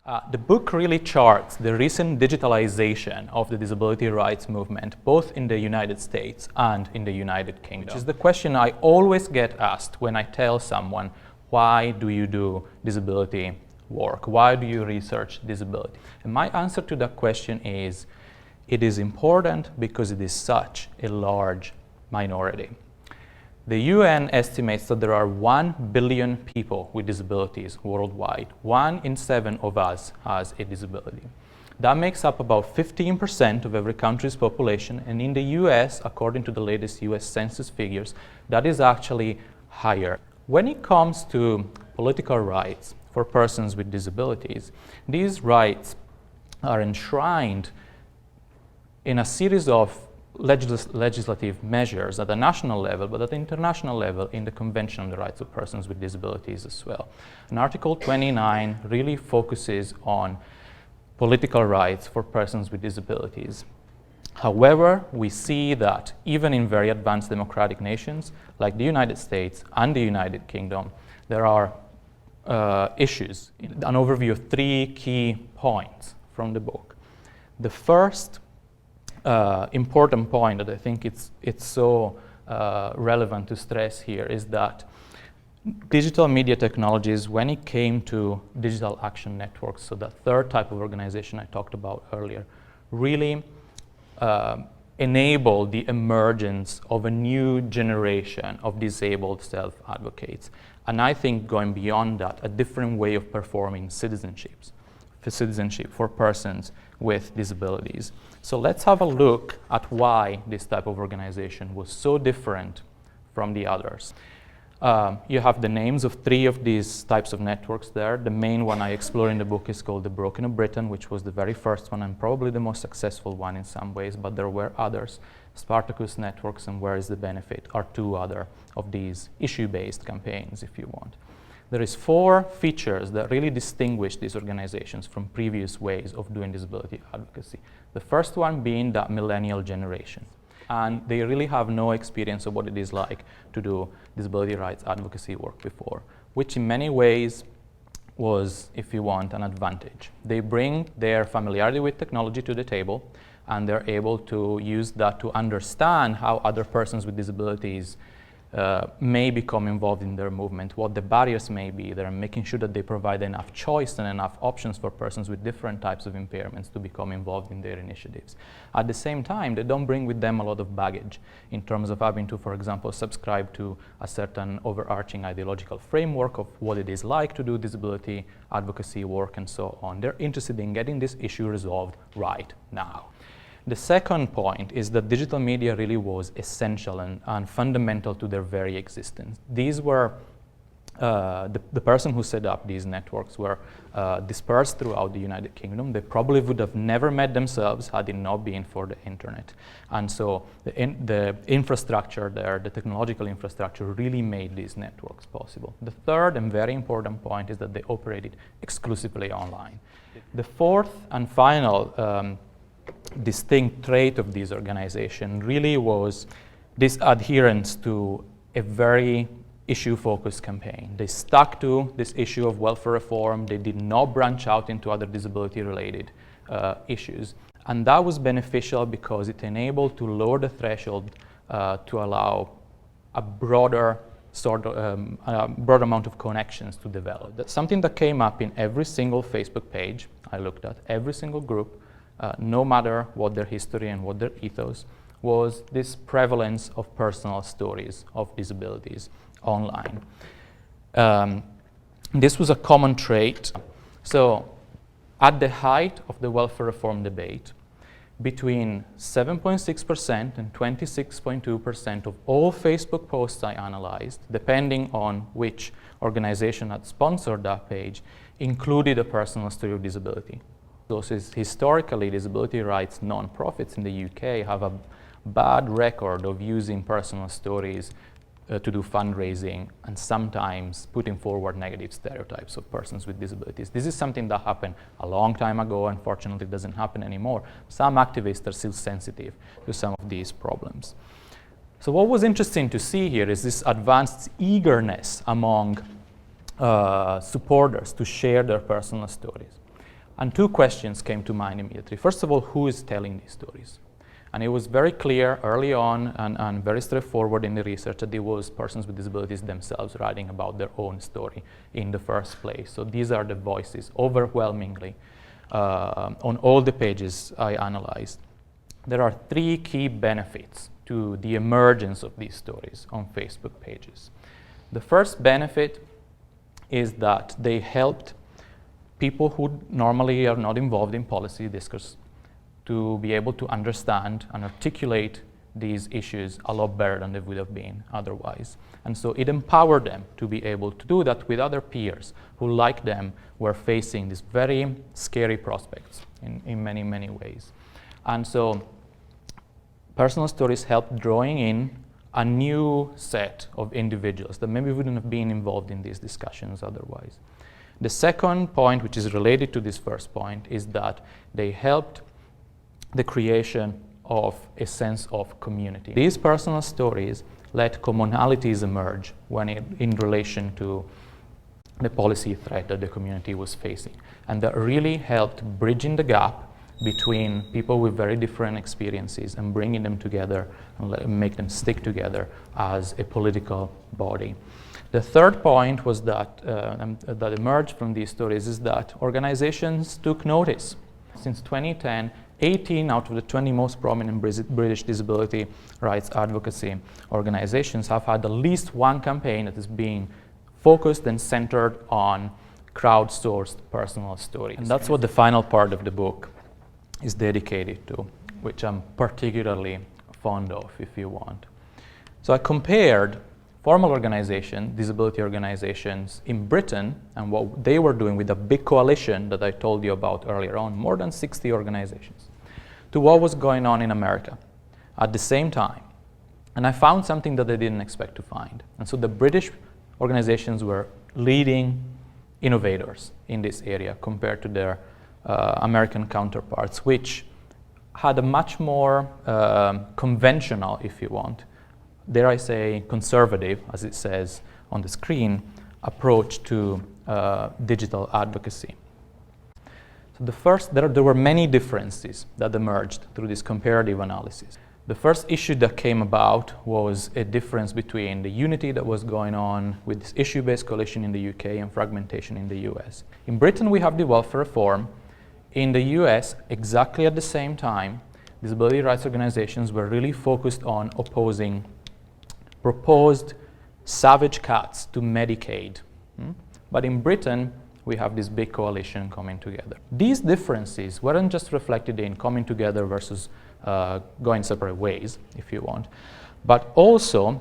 The book really charts the recent digitalization of the disability rights movement, both in the United States and in the United Kingdom. Which is the question I always get asked when I tell someone, why do you do disability work? Why do you research disability? And my answer to that question is, it is important because it is such a large minority. The UN estimates that there are 1 billion people with disabilities worldwide. 1 in 7 of us has a disability. That makes up about 15% of every country's population, and in the US, according to the latest US Census figures, that is actually higher. When it comes to political rights for persons with disabilities, these rights are enshrined in a series of legislative measures at the national level, but at the international level in the Convention on the Rights of Persons with Disabilities as well. And Article 29 really focuses on political rights for persons with disabilities. However, we see that even in very advanced democratic nations like the United States and the United Kingdom, there are issues. An overview of 3 key points from the book. The first important point that I think it's so relevant to stress here is that digital media technologies, when it came to digital action networks, so the third type of organization I talked about earlier, really enabled the emergence of a new generation of disabled self-advocates. And I think going beyond that, a different way of performing citizenship for persons with disabilities. So let's have a look at why this type of organization was so different from the others. You have the names of 3 of these types of networks there. The main one I explore in the book is called the Broken of Britain, which was the very first one and probably the most successful one in some ways, but there were others. Spartacus Networks and Where is the Benefit are 2 other of these issue-based campaigns, if you want. There is 4 features that really distinguish these organizations from previous ways of doing disability advocacy. The first one being that millennial generation. And they really have no experience of what it is like to do disability rights advocacy work before, which in many ways was, if you want, an advantage. They bring their familiarity with technology to the table, and they're able to use that to understand how other persons with disabilities may become involved in their movement, what the barriers may be. They're making sure that they provide enough choice and enough options for persons with different types of impairments to become involved in their initiatives. At the same time, they don't bring with them a lot of baggage in terms of having to, for example, subscribe to a certain overarching ideological framework of what it is like to do disability advocacy work and so on. They're interested in getting this issue resolved right now. The second point is that digital media really was essential and fundamental to their very existence. These were, the person who set up these networks were dispersed throughout the United Kingdom. They probably would have never met themselves had it not been for the internet. And so the infrastructure there, the technological infrastructure, really made these networks possible. The third and very important point is that they operated exclusively online. The fourth and final distinct trait of this organization really was this adherence to a very issue-focused campaign. They stuck to this issue of welfare reform. They did not branch out into other disability-related issues. And that was beneficial because it enabled to lower the threshold to allow a broader broad amount of connections to develop. That's something that came up in every single Facebook page I looked at, every single group, no matter what their history and what their ethos, was this prevalence of personal stories of disabilities online. This was a common trait. So at the height of the welfare reform debate, between 7.6% and 26.2% of all Facebook posts I analyzed, depending on which organization had sponsored that page, included a personal story of disability. Those historically, disability rights non-profits in the UK have a bad record of using personal stories to do fundraising and sometimes putting forward negative stereotypes of persons with disabilities. This is something that happened a long time ago. Unfortunately, it doesn't happen anymore. Some activists are still sensitive to some of these problems. So what was interesting to see here is this advanced eagerness among supporters to share their personal stories. And two questions came to mind immediately. First of all, who is telling these stories? And it was very clear early on and very straightforward in the research that it was persons with disabilities themselves writing about their own story in the first place. So these are the voices overwhelmingly on all the pages I analyzed. There are three key benefits to the emergence of these stories on Facebook pages. The first benefit is that they helped people who normally are not involved in policy discourse to be able to understand and articulate these issues a lot better than they would have been otherwise. And so it empowered them to be able to do that with other peers who, like them, were facing these very scary prospects in many, many ways. And so personal stories helped drawing in a new set of individuals that maybe wouldn't have been involved in these discussions otherwise. The second point, which is related to this first point, is that they helped the creation of a sense of community. These personal stories let commonalities emerge in relation to the policy threat that the community was facing. And that really helped bridging the gap between people with very different experiences and bringing them together and make them stick together as a political body. The third point was that emerged from these stories is that organizations took notice. Since 2010, 18 out of the 20 most prominent British disability rights advocacy organizations have had at least one campaign that is being focused and centered on crowdsourced personal stories. And that's what the final part of the book is dedicated to, which I'm particularly fond of, if you want. So I compared formal organizations, disability organizations in Britain and what they were doing with the big coalition that I told you about earlier on, more than 60 organizations, to what was going on in America at the same time. And I found something that I didn't expect to find. And so the British organizations were leading innovators in this area compared to their American counterparts, which had a much more conventional, if you want, dare I say conservative, as it says on the screen, approach to digital advocacy. So there were many differences that emerged through this comparative analysis. The first issue that came about was a difference between the unity that was going on with this issue-based coalition in the UK and fragmentation in the US. In Britain, we have the welfare reform. In the US, exactly at the same time, disability rights organizations were really focused on opposing proposed savage cuts to Medicaid. But in Britain, we have this big coalition coming together. These differences weren't just reflected in coming together versus going separate ways, if you want, but also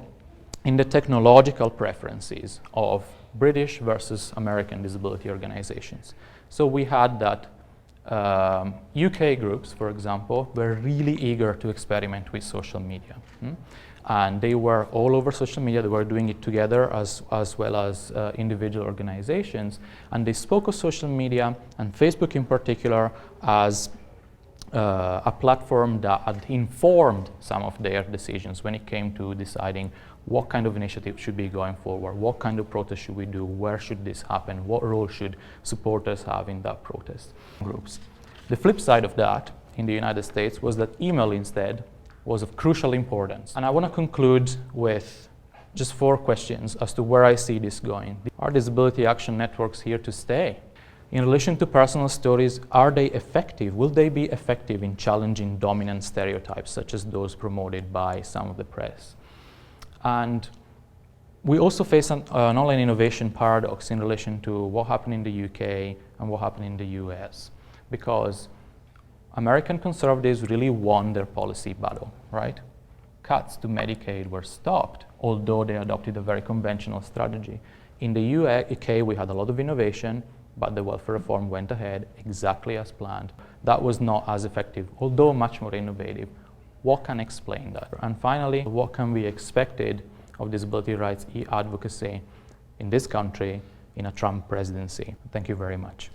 in the technological preferences of British versus American disability organizations. So we had that UK groups, for example, were really eager to experiment with social media. And they were all over social media. They were doing it together as well as individual organizations. And they spoke of social media, and Facebook in particular, as a platform that had informed some of their decisions when it came to deciding what kind of initiative should be going forward, what kind of protest should we do, where should this happen, what role should supporters have in that protest groups. The flip side of that in the United States was that email instead was of crucial importance. And I want to conclude with just 4 questions as to where I see this going. Are disability action networks here to stay? In relation to personal stories, are they effective? Will they be effective in challenging dominant stereotypes such as those promoted by some of the press? And we also face an online innovation paradox in relation to what happened in the UK and what happened in the US, because American conservatives really won their policy battle, right? Cuts to Medicaid were stopped, although they adopted a very conventional strategy. In the UK, we had a lot of innovation, but the welfare reform went ahead exactly as planned. That was not as effective, although much more innovative. What can explain that? And finally, what can be expected of disability rights advocacy in this country in a Trump presidency? Thank you very much.